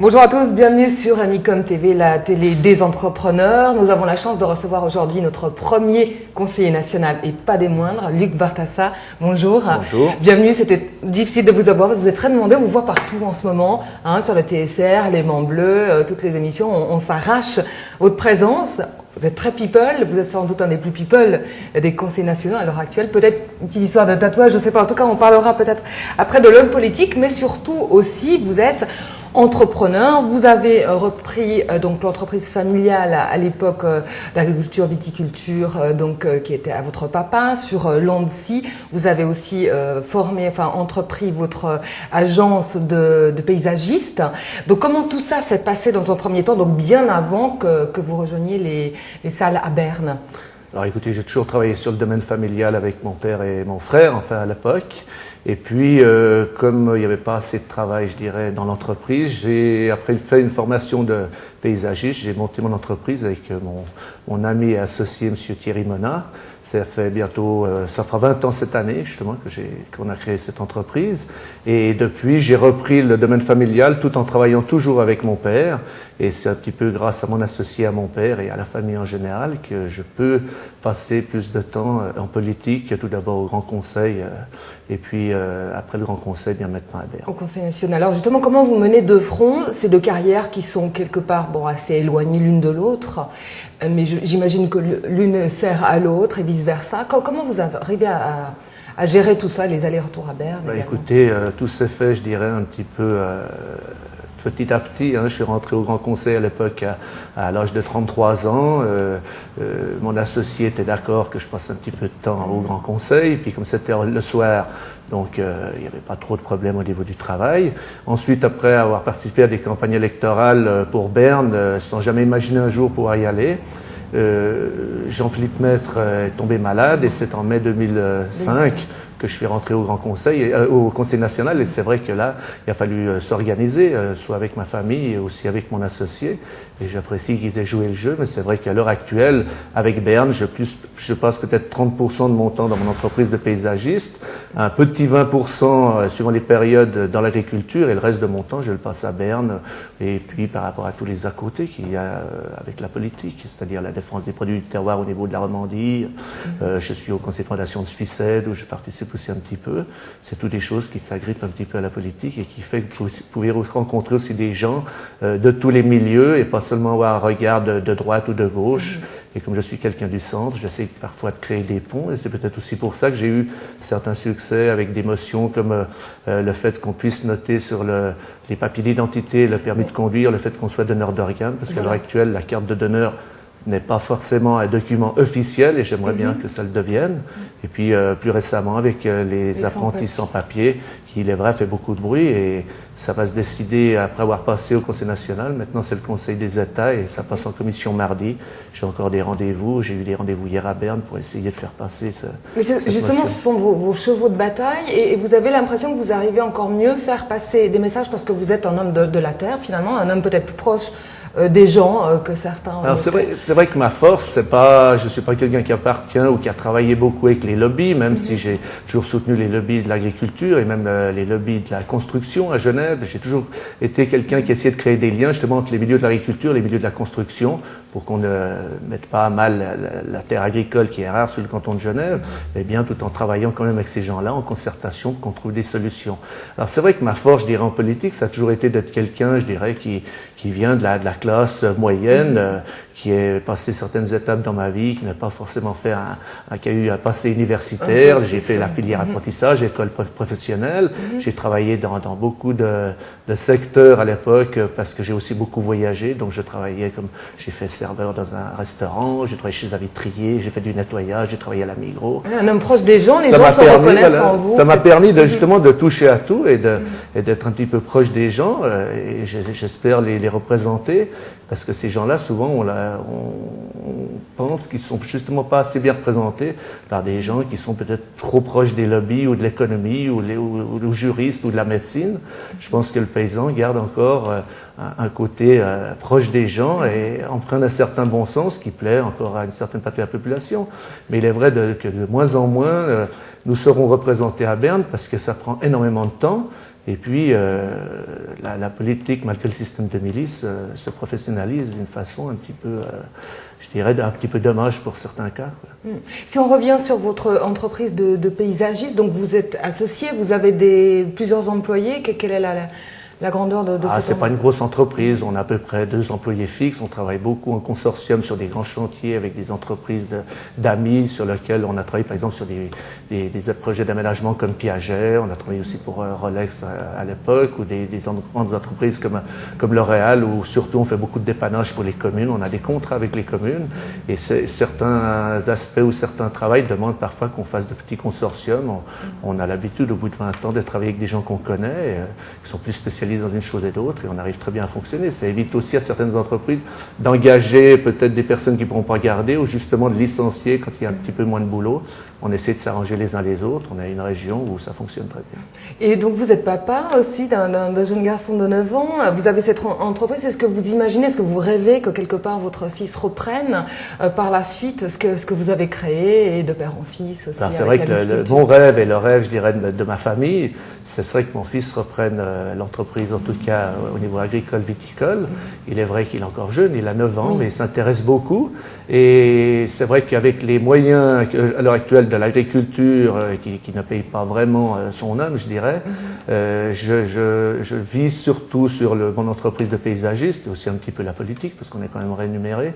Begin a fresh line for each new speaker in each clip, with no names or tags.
Bonjour à tous, bienvenue sur Amicom TV, la télé des entrepreneurs. Nous avons la chance de recevoir aujourd'hui notre premier conseiller national et pas des moindres, Luc Bartassa. Bonjour.
Bonjour.
Bienvenue, c'était difficile de vous avoir parce que vous êtes très demandé, on vous voit partout en ce moment, sur le TSR, les Mans Bleus, toutes les émissions, on s'arrache votre présence. Vous êtes très people, vous êtes sans doute un des plus people des conseils nationaux à l'heure actuelle. Peut-être une petite histoire de tatouage, je ne sais pas. En tout cas, on parlera peut-être après de l'homme politique, mais surtout aussi, vous êtes entrepreneur. Vous avez repris donc l'entreprise familiale à l'époque d'agriculture, viticulture, qui était à votre papa sur Lancy. Vous avez aussi entrepris votre agence de paysagiste. Donc comment tout ça s'est passé dans un premier temps, donc bien avant que vous rejoigniez les salles à Berne?
Alors écoutez, j'ai toujours travaillé sur le domaine familial avec mon père et mon frère, enfin à l'époque. Et puis, comme il n'y avait pas assez de travail, je dirais, dans l'entreprise, j'ai après fait une formation de paysagiste. J'ai monté mon entreprise avec mon ami et associé, M. Thierry Monat. Ça fera 20 ans cette année, justement, qu'on a créé cette entreprise. Et depuis, j'ai repris le domaine familial tout en travaillant toujours avec mon père. Et c'est un petit peu grâce à mon associé, à mon père et à la famille en général que je peux passer plus de temps en politique, tout d'abord au Grand Conseil, et puis après le Grand Conseil, bien maintenant à Berne.
Au Conseil national. Alors justement, comment vous menez de front ces deux carrières qui sont quelque part assez éloignées l'une de l'autre, mais j'imagine que l'une sert à l'autre et vice-versa. Comment vous arrivez à gérer tout ça, les allers-retours à Berne?
Écoutez, tout s'est fait, je dirais, un petit peu petit à petit. Je suis rentré au Grand Conseil à l'époque à l'âge de 33 ans. Mon associé était d'accord que je passe un petit peu de temps au Grand Conseil. Puis comme c'était le soir, donc il n'y avait pas trop de problèmes au niveau du travail. Ensuite, après avoir participé à des campagnes électorales pour Berne, sans jamais imaginer un jour pouvoir y aller, Jean-Philippe Maître est tombé malade et c'est en mai 2005 que je suis rentré au Grand Conseil, au Conseil national, et c'est vrai que là, il a fallu s'organiser, soit avec ma famille et aussi avec mon associé, et j'apprécie qu'ils aient joué le jeu, mais c'est vrai qu'à l'heure actuelle, avec Berne, je passe peut-être 30% de mon temps dans mon entreprise de paysagiste, un petit 20% suivant les périodes dans l'agriculture, et le reste de mon temps, je le passe à Berne, et puis par rapport à tous les à côté qu'il y a avec la politique, c'est-à-dire la défense des produits du terroir au niveau de la Romandie, je suis au Conseil de fondation de Suissed, où je participe aussi un petit peu. C'est toutes des choses qui s'agrippent un petit peu à la politique et qui fait que vous pouvez rencontrer aussi des gens de tous les milieux et pas seulement avoir un regard de droite ou de gauche. Et comme je suis quelqu'un du centre, j'essaie parfois de créer des ponts et c'est peut-être aussi pour ça que j'ai eu certains succès avec des motions comme le fait qu'on puisse noter sur les papiers d'identité, le permis de conduire, le fait qu'on soit donneur d'organes, parce qu'à l'heure actuelle, la carte de donneur n'est pas forcément un document officiel et j'aimerais bien que ça le devienne. Et puis plus récemment avec les apprentis sans papier, qui il est vrai fait beaucoup de bruit et ça va se décider après avoir passé au Conseil national. Maintenant c'est le Conseil des États et ça passe en commission mardi. J'ai encore des rendez-vous, j'ai eu des rendez-vous hier à Berne pour essayer de faire passer
Mais justement, ce sont vos chevaux de bataille et vous avez l'impression que vous arrivez encore mieux faire passer des messages parce que vous êtes un homme de la terre finalement, un homme peut-être plus proche des gens que certains.
Alors c'est vrai que ma force, je suis pas quelqu'un qui appartient ou qui a travaillé beaucoup avec les lobbies, même si j'ai toujours soutenu les lobbies de l'agriculture et même les lobbies de la construction à Genève. J'ai toujours été quelqu'un qui essayait de créer des liens justement entre les milieux de l'agriculture et les milieux de la construction pour qu'on ne mette pas à mal la terre agricole qui est rare sur le canton de Genève, mais bien tout en travaillant quand même avec ces gens-là en concertation pour qu'on trouve des solutions. Alors c'est vrai que ma force, je dirais en politique, ça a toujours été d'être quelqu'un, je dirais, qui vient de la classe moyenne, qui a passé certaines étapes dans ma vie, qui n'a pas forcément fait qui a eu un passé universitaire. J'ai fait la filière apprentissage, école professionnelle. J'ai travaillé dans beaucoup de secteurs à l'époque parce que j'ai aussi beaucoup voyagé. Donc je travaillais j'ai fait serveur dans un restaurant, j'ai travaillé chez un vitrier, j'ai fait du nettoyage, j'ai travaillé à la Migros.
Un homme proche des gens, les gens se reconnaissent en vous.
Ça m'a permis justement de toucher à tout et d'être un petit peu proche des gens et j'espère les représenter parce que ces gens-là, souvent, on pense qu'ils sont justement pas assez bien représentés par des gens qui sont peut-être trop proches des lobbies ou de l'économie ou juristes ou de la médecine. Je pense que le paysan garde encore un côté proche des gens et empreint d'un certain bon sens qui plaît encore à une certaine partie de la population. Mais il est vrai que de moins en moins, nous serons représentés à Berne parce que ça prend énormément de temps. Et puis, la politique, malgré le système de milice, se professionnalise d'une façon un petit peu, je dirais, un petit peu dommage pour certains cas, quoi.
Si on revient sur votre entreprise de paysagiste, donc vous êtes associé, vous avez plusieurs employés, quelle est la grandeur de cette entreprise?
C'est pas une grosse entreprise, on a à peu près 2 employés fixes, on travaille beaucoup en consortium sur des grands chantiers avec des entreprises d'amis sur lesquels on a travaillé par exemple sur des projets d'aménagement comme Piaget, on a travaillé aussi pour Rolex à l'époque, ou des grandes entreprises comme L'Oréal, où surtout on fait beaucoup de dépannage pour les communes, on a des contrats avec les communes, et certains aspects ou certains travaux demandent parfois qu'on fasse de petits consortiums. On a l'habitude au bout de 20 ans de travailler avec des gens qu'on connaît, qui sont plus spécialisés dans une chose et d'autre, et on arrive très bien à fonctionner. Ça évite aussi à certaines entreprises d'engager peut-être des personnes qui ne pourront pas garder, ou justement de licencier quand il y a un petit peu moins de boulot. On essaie de s'arranger les uns les autres. On a une région où ça fonctionne très bien.
Et donc vous êtes papa aussi d'un jeune garçon de 9 ans. Vous avez cette entreprise. Est-ce que vous imaginez, est-ce que vous rêvez que quelque part votre fils reprenne par la suite ce que vous avez créé, et de père en fils aussi?
C'est vrai que mon rêve et le rêve, je dirais, de ma famille, ce serait que mon fils reprenne l'entreprise, en tout cas au niveau agricole, viticole. Il est vrai qu'il est encore jeune, il a 9 ans, mais il s'intéresse beaucoup. Et c'est vrai qu'avec les moyens à l'heure actuelle de l'agriculture qui ne paye pas vraiment son âme, je dirais, je vis surtout sur mon entreprise de paysagiste, et aussi un petit peu la politique, parce qu'on est quand même rémunéré.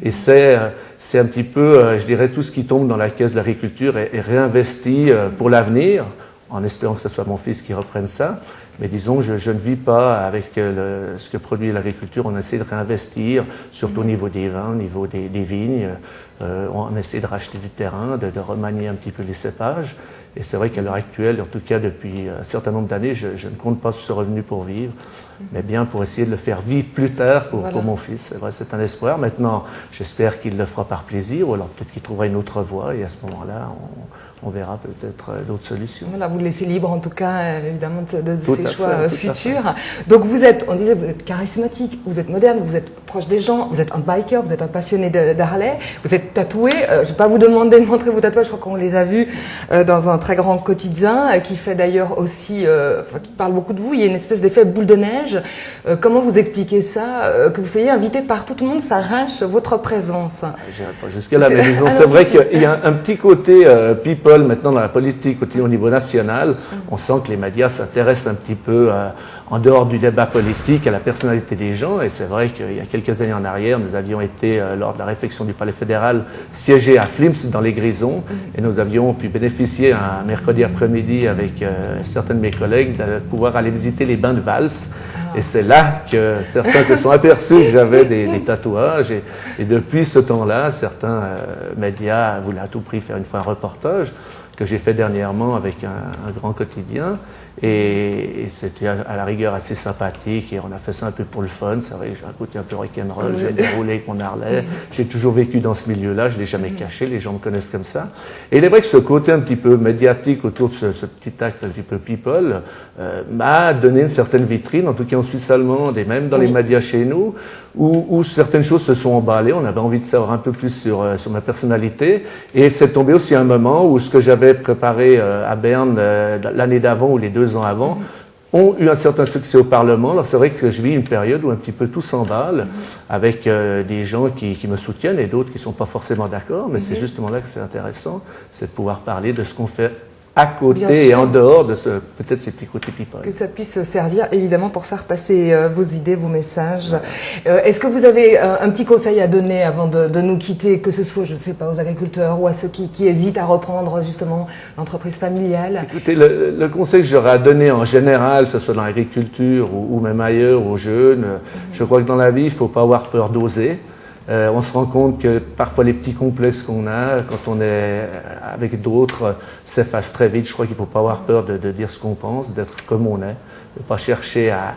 Et c'est un petit peu, je dirais, tout ce qui tombe dans la caisse de l'agriculture est réinvesti pour l'avenir, en espérant que ce soit mon fils qui reprenne ça. Mais disons, je ne vis pas avec ce que produit l'agriculture. On essaie de réinvestir, surtout au niveau des vins, au niveau des vignes. On essaie de racheter du terrain, de remanier un petit peu les cépages. Et c'est vrai qu'à l'heure actuelle, en tout cas depuis un certain nombre d'années, je ne compte pas sur ce revenu pour vivre, mais bien pour essayer de le faire vivre plus tard pour mon fils. C'est vrai, c'est un espoir. Maintenant, j'espère qu'il le fera par plaisir, ou alors peut-être qu'il trouvera une autre voie, et à ce moment-là, on verra peut-être d'autres solutions.
Voilà, vous laissez libre en tout cas, évidemment, de ces choix futurs. Donc vous êtes, on disait, vous êtes charismatique, vous êtes moderne, vous êtes proche des gens, vous êtes un biker, vous êtes un passionné d'Harley, vous êtes tatoué. Je ne vais pas vous demander de montrer vos tatouages, je crois qu'on les a vus dans un très grand quotidien, qui fait d'ailleurs aussi, qui parle beaucoup de vous. Il y a une espèce d'effet boule de neige. Comment vous expliquez ça, que vous soyez invité par tout le monde s'arrache votre présence?
J'irai pas jusqu'à là, mais disons, c'est vrai qu'il y a un petit côté people maintenant dans la politique au niveau national. On sent que les médias s'intéressent un petit peu en dehors du débat politique à la personnalité des gens, et c'est vrai qu'il y a quelques années en arrière, nous avions été, lors de la réfection du Palais fédéral, siégés à Flims dans les Grisons, et nous avions pu bénéficier un mercredi après-midi avec certains de mes collègues de pouvoir aller visiter les bains de valse. Et c'est là que certains se sont aperçus que j'avais des tatouages. Et depuis ce temps-là, certains médias voulaient à tout prix faire une fois un reportage que j'ai fait dernièrement avec un grand quotidien. Et c'était à la rigueur assez sympathique, et on a fait ça un peu pour le fun. C'est vrai, j'ai un côté un peu rock'n'roll, j'aime bien rouler avec mon Harley. J'ai toujours vécu dans ce milieu-là, je ne l'ai jamais caché, les gens me connaissent comme ça. Et il est vrai que ce côté un petit peu médiatique autour de ce petit acte un petit peu people m'a donné une certaine vitrine, en tout cas en Suisse allemande et même dans les médias chez nous, où certaines choses se sont emballées. On avait envie de savoir un peu plus sur ma personnalité, et c'est tombé aussi un moment où ce que j'avais préparé à Berne l'année d'avant ou les 2 ans avant ont eu un certain succès au Parlement. Alors c'est vrai que je vis une période où un petit peu tout s'emballe, avec des gens qui me soutiennent et d'autres qui ne sont pas forcément d'accord, mais c'est justement là que c'est intéressant, c'est de pouvoir parler de ce qu'on fait à côté et en dehors de peut-être ces petits côtés people.
Que ça puisse servir évidemment pour faire passer vos idées, vos messages. Est-ce que vous avez un petit conseil à donner avant de nous quitter, que ce soit, je ne sais pas, aux agriculteurs ou à ceux qui hésitent à reprendre justement l'entreprise familiale?
Écoutez, le conseil que j'aurais à donner en général, que ce soit dans l'agriculture ou même ailleurs, aux jeunes, je crois que dans la vie, il ne faut pas avoir peur d'oser. On se rend compte que parfois les petits complexes qu'on a, quand on est avec d'autres, s'effacent très vite. Je crois qu'il ne faut pas avoir peur de dire ce qu'on pense, d'être comme on est, de ne pas chercher à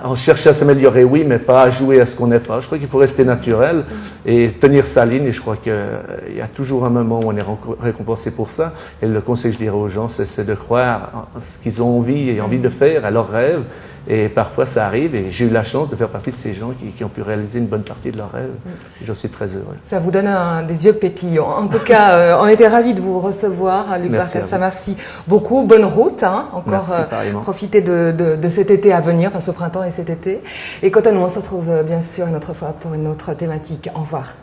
on cherche à s'améliorer, oui, mais pas à jouer à ce qu'on n'est pas. Je crois qu'il faut rester naturel et tenir sa ligne. Et je crois qu'il y a toujours un moment où on est récompensé pour ça. Et le conseil que je dirais aux gens, c'est de croire en ce qu'ils ont envie et envie de faire, à leurs rêves. Et parfois, ça arrive. Et j'ai eu la chance de faire partie de ces gens qui ont pu réaliser une bonne partie de leurs rêves. Et j'en suis très heureux.
Ça vous donne des yeux pétillants. En tout cas, on était ravis de vous recevoir, Luc Barcassa. Merci beaucoup. Bonne route. Encore profitez de cet été à venir, enfin ce printemps et cet été. Et quant à nous, on se retrouve bien sûr une autre fois pour une autre thématique. Au revoir.